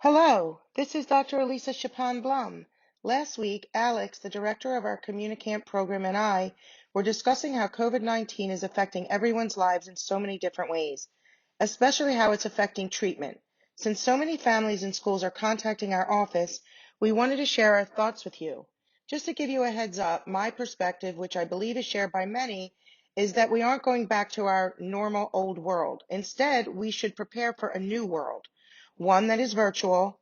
Hello, this is Dr. Elisa Shipon-Blum. Last week, Alex, the director of our CommuniCamp program, and I were discussing how COVID-19 is affecting everyone's lives in so many different ways, especially how it's affecting treatment. Since so many families and schools are contacting our office, we wanted to share our thoughts with you. Just to give you a heads up, my perspective, which I believe is shared by many, is that we aren't going back to our normal old world. Instead, we should prepare for a new world, one that is virtual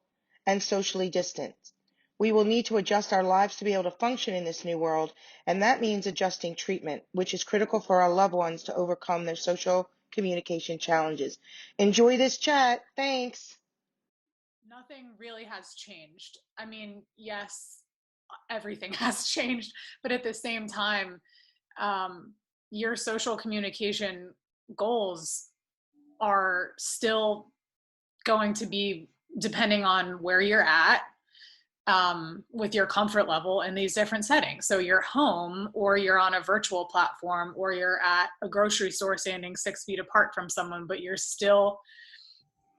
and socially distanced. We will need to adjust our lives to be able to function in this new world, and that means adjusting treatment, which is critical for our loved ones to overcome their social communication challenges. Enjoy this chat. Thanks. Nothing really has changed. I mean, yes, everything has changed, but at the same time, your social communication goals are still going to be depending on where you're at with your comfort level in these different settings. So you're home, or you're on a virtual platform, or you're at a grocery store standing 6 feet apart from someone, but you're still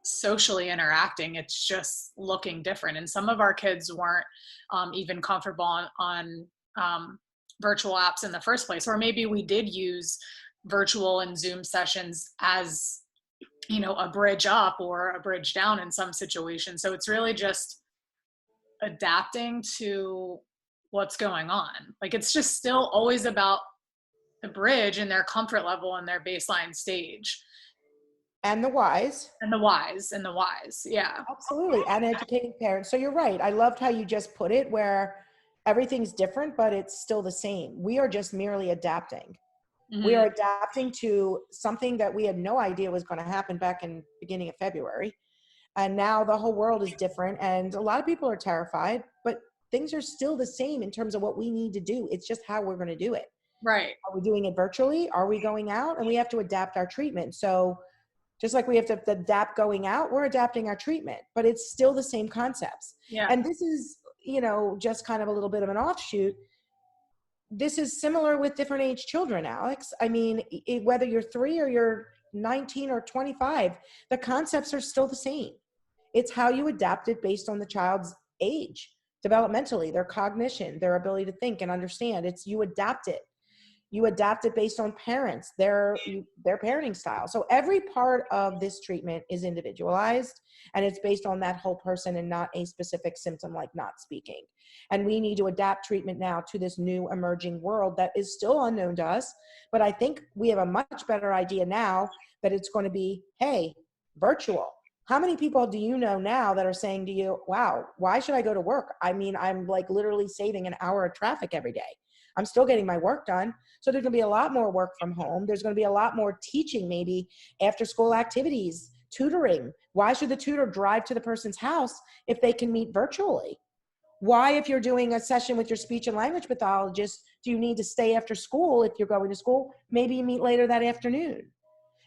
socially interacting. It's just looking different. And some of our kids weren't even comfortable on virtual apps in the first place, or maybe we did use virtual and Zoom sessions as, you know, a bridge up or a bridge down in some situations. So it's really just adapting to what's going on. Like, it's just still always about the bridge and their comfort level and their baseline stage. And the whys. And the whys. Yeah. Absolutely. And educating parents. So you're right. I loved how you just put it, where everything's different, but it's still the same. We are just merely adapting. We are adapting to something that we had no idea was going to happen back in beginning of February. And now the whole world is different, and a lot of people are terrified, but things are still the same in terms of what we need to do. It's just how we're going to do it. Right. Are we doing it virtually? Are we going out? And we have to adapt our treatment. So just like we have to adapt going out, we're adapting our treatment, but it's still the same concepts. Yeah. And this is, just kind of a little bit of an offshoot. This is similar with different age children, Alex. I mean, whether you're 3 or you're 19 or 25, the concepts are still the same. It's how you adapt it based on the child's age, developmentally, their cognition, their ability to think and understand. It's you adapt it. You adapt it based on parents, their parenting style. So every part of this treatment is individualized, and it's based on that whole person and not a specific symptom like not speaking. And we need to adapt treatment now to this new emerging world that is still unknown to us. But I think we have a much better idea now that it's going to be, hey, virtual. How many people do you know now that are saying to you, wow, why should I go to work? I mean, I'm like literally saving an hour of traffic every day. I'm still getting my work done. So there's going to be a lot more work from home. There's going to be a lot more teaching, maybe after school activities, tutoring. Why should the tutor drive to the person's house if they can meet virtually? Why, if you're doing a session with your speech and language pathologist, do you need to stay after school if you're going to school? Maybe you meet later that afternoon.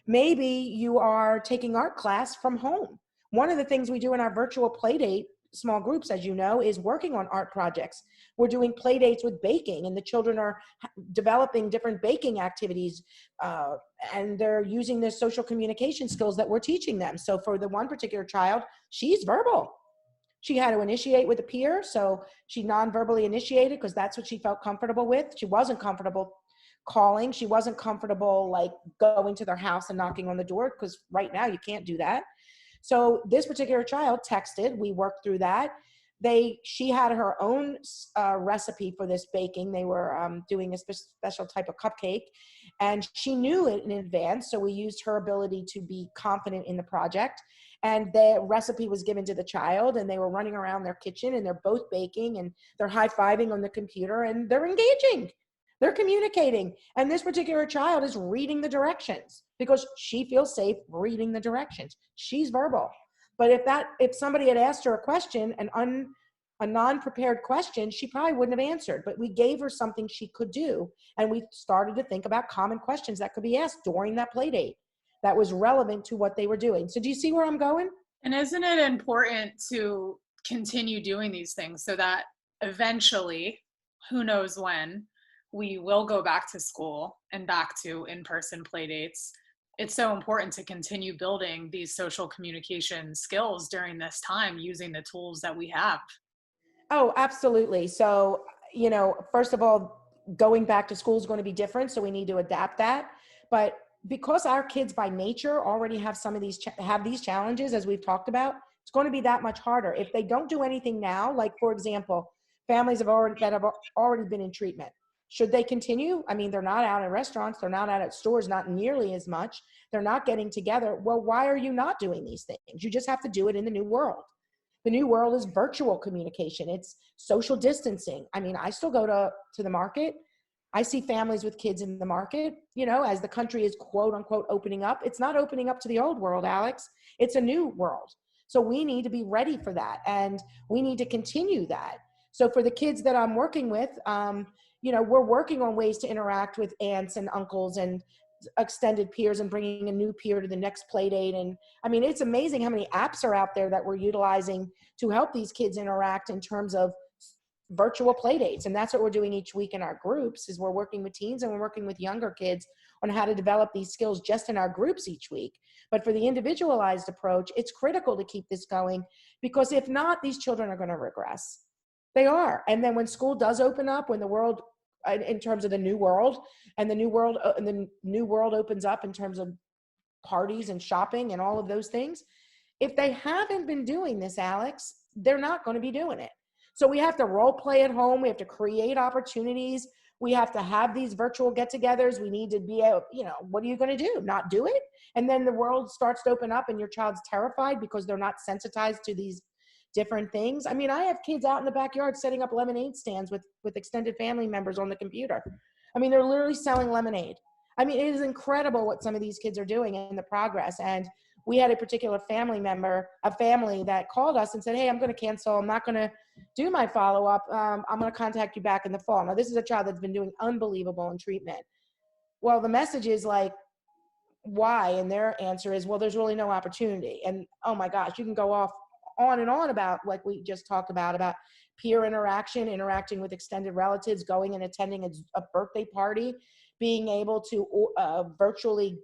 Maybe you are taking art class from home. One of the things we do in our virtual playdate small groups, as you know, is working on art projects. We're doing play dates with baking, and the children are developing different baking activities, and they're using their social communication skills that we're teaching them. So for the one particular child, she's verbal. She had to initiate with a peer, so she non-verbally initiated because that's what she felt comfortable with. She wasn't comfortable calling. She wasn't comfortable like going to their house and knocking on the door, because right now you can't do that. So this particular child texted, we worked through that. She had her own recipe for this baking. They were doing a special type of cupcake, and she knew it in advance. So we used her ability to be confident in the project. And the recipe was given to the child, and they were running around their kitchen, and they're both baking, and they're high-fiving on the computer, and they're engaging. They're communicating. And this particular child is reading the directions because she feels safe reading the directions. She's verbal. But if somebody had asked her a question, a non-prepared question, she probably wouldn't have answered. But we gave her something she could do. And we started to think about common questions that could be asked during that play date that was relevant to what they were doing. So do you see where I'm going? And isn't it important to continue doing these things so that eventually, who knows when, we will go back to school and back to in-person play dates, it's so important to continue building these social communication skills during this time using the tools that we have. Oh, absolutely. So, first of all, going back to school is going to be different. So we need to adapt that. But because our kids by nature already have some of these, have these challenges, as we've talked about, it's going to be that much harder. If they don't do anything now, like for example, families that have already been in treatment, should they continue? I mean, they're not out at restaurants, they're not out at stores, not nearly as much. They're not getting together. Well, why are you not doing these things? You just have to do it in the new world. The new world is virtual communication. It's social distancing. I mean, I still go to the market. I see families with kids in the market, as the country is quote unquote opening up. It's not opening up to the old world, Alex. It's a new world. So we need to be ready for that. And we need to continue that. So for the kids that I'm working with, we're working on ways to interact with aunts and uncles and extended peers and bringing a new peer to the next play date. And I mean, it's amazing how many apps are out there that we're utilizing to help these kids interact in terms of virtual play dates. And that's what we're doing each week in our groups, is we're working with teens and we're working with younger kids on how to develop these skills just in our groups each week. But for the individualized approach, it's critical to keep this going, because if not, these children are going to regress. They are. And then when school does open up, when the world, in terms of the new world, and the new world opens up in terms of parties and shopping and all of those things, if they haven't been doing this, Alex, they're not going to be doing it. So we have to role play at home. We have to create opportunities. We have to have these virtual get-togethers. We need to be able, what are you going to do? Not do it? And then the world starts to open up and your child's terrified because they're not sensitized to these different things. I mean, I have kids out in the backyard setting up lemonade stands with extended family members on the computer. I mean, they're literally selling lemonade. I mean, it is incredible what some of these kids are doing and the progress. And we had a particular family that called us and said, hey, I'm going to cancel. I'm not going to do my follow-up. I'm going to contact you back in the fall. Now, this is a child that's been doing unbelievable in treatment. Well, the message is like, why? And their answer is, well, there's really no opportunity. And oh my gosh, you can go on and on about, like we just talked about peer interaction, interacting with extended relatives, going and attending a birthday party, being able to virtually,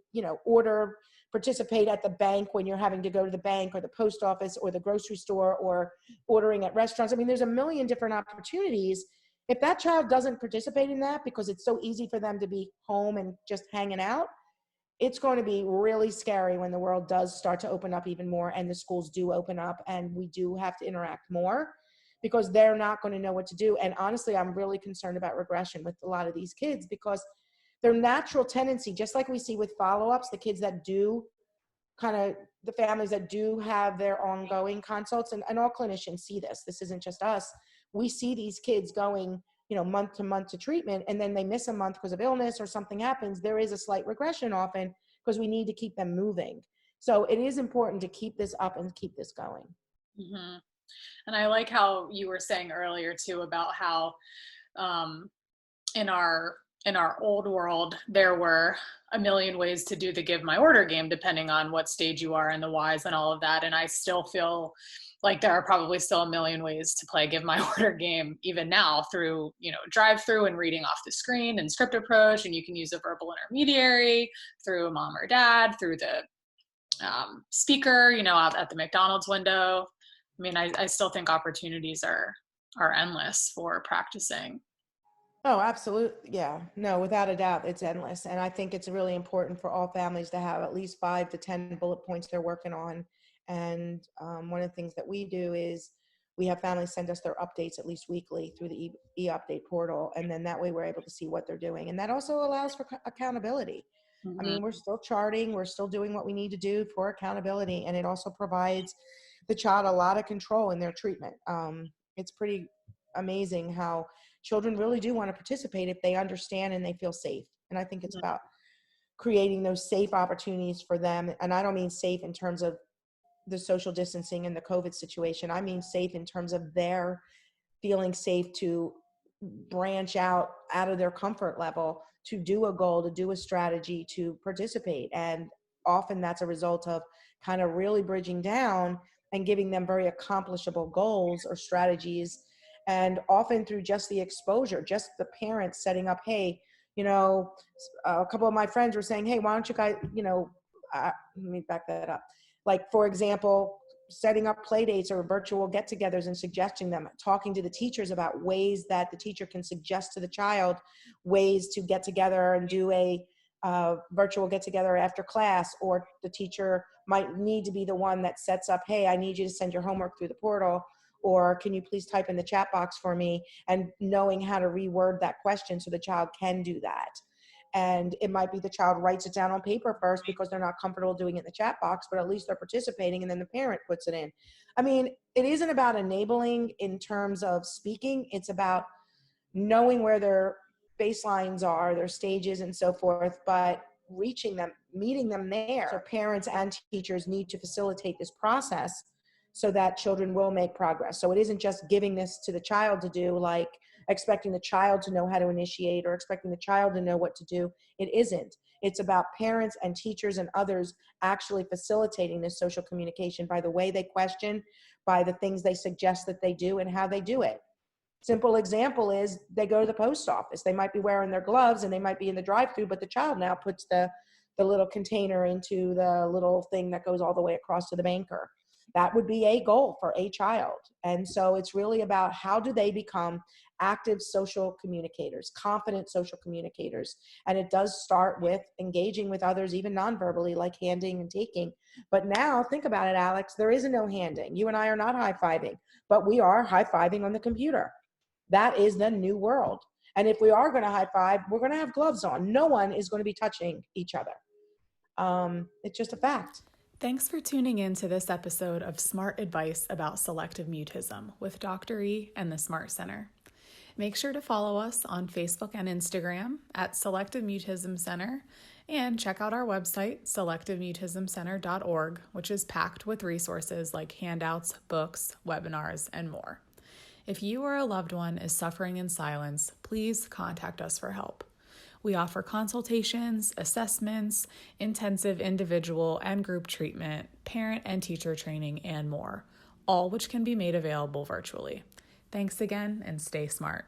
participate at the bank when you're having to go to the bank or the post office or the grocery store, or ordering at restaurants. I mean, there's a million different opportunities. If that child doesn't participate in that because it's so easy for them to be home and just hanging out, it's going to be really scary when the world does start to open up even more and the schools do open up and we do have to interact more, because they're not going to know what to do. And honestly, I'm really concerned about regression with a lot of these kids, because their natural tendency, just like we see with follow-ups, the kids that do the families that do have their ongoing consults, and all clinicians see this. This isn't just us. We see these kids going, month to month to treatment, and then they miss a month because of illness or something happens. There is a slight regression often because we need to keep them moving. So it is important to keep this up and keep this going. Mm-hmm. And I like how you were saying earlier too about how in our old world, there were a million ways to do the give my order game, depending on what stage you are and the whys and all of that. And I still feel like there are probably still a million ways to play give my order game even now, through, drive through and reading off the screen and script approach. And you can use a verbal intermediary through a mom or dad, through the speaker, out at the McDonald's window. I mean, I still think opportunities are endless for practicing. Oh, absolutely. Yeah, no, without a doubt, it's endless. And I think it's really important for all families to have at least 5 to 10 bullet points they're working on. And one of the things that we do is we have families send us their updates at least weekly through the e-update portal. And then that way we're able to see what they're doing. And that also allows for accountability. Mm-hmm. I mean, we're still charting, we're still doing what we need to do for accountability. And it also provides the child a lot of control in their treatment. It's pretty amazing how children really do want to participate if they understand and they feel safe. And I think it's about creating those safe opportunities for them. And I don't mean safe in terms of the social distancing and the COVID situation. I mean safe in terms of their feeling safe to branch out of their comfort level, to do a goal, to do a strategy, to participate. And often that's a result of kind of really bridging down and giving them very accomplishable goals or strategies. And often through just the exposure, just the parents setting up, hey, a couple of my friends were saying, hey, why don't you guys, let me back that up. Like, for example, setting up play dates or virtual get-togethers and suggesting them, talking to the teachers about ways that the teacher can suggest to the child ways to get together and do a virtual get-together after class, or the teacher might need to be the one that sets up, hey, I need you to send your homework through the portal, or can you please type in the chat box for me, and knowing how to reword that question so the child can do that. And it might be the child writes it down on paper first because they're not comfortable doing it in the chat box, but at least they're participating, and then the parent puts it in. I mean, it isn't about enabling in terms of speaking. It's about knowing where their baselines are, their stages and so forth, but reaching them, meeting them there. So parents and teachers need to facilitate this process so that children will make progress. So it isn't just giving this to the child to do, like expecting the child to know how to initiate or expecting the child to know what to do. It isn't. It's about parents and teachers and others actually facilitating this social communication by the way they question, by the things they suggest that they do, and how they do it. Simple example is they go to the post office. They might be wearing their gloves and they might be in the drive-thru, but the child now puts the little container into the little thing that goes all the way across to the banker. That would be a goal for a child. And so it's really about how do they become active social communicators, confident social communicators. And it does start with engaging with others, even non-verbally, like handing and taking. But now think about it, Alex, there is no handing. You and I are not high-fiving, but we are high-fiving on the computer. That is the new world. And if we are going to high-five, we're going to have gloves on. No one is going to be touching each other. It's just a fact. Thanks for tuning in to this episode of Smart Advice about Selective Mutism with Dr. E and the Smart Center. Make sure to follow us on Facebook and Instagram at Selective Mutism Center, and check out our website, selectivemutismcenter.org, which is packed with resources like handouts, books, webinars, and more. If you or a loved one is suffering in silence, please contact us for help. We offer consultations, assessments, intensive individual and group treatment, parent and teacher training, and more, all which can be made available virtually. Thanks again, and stay smart.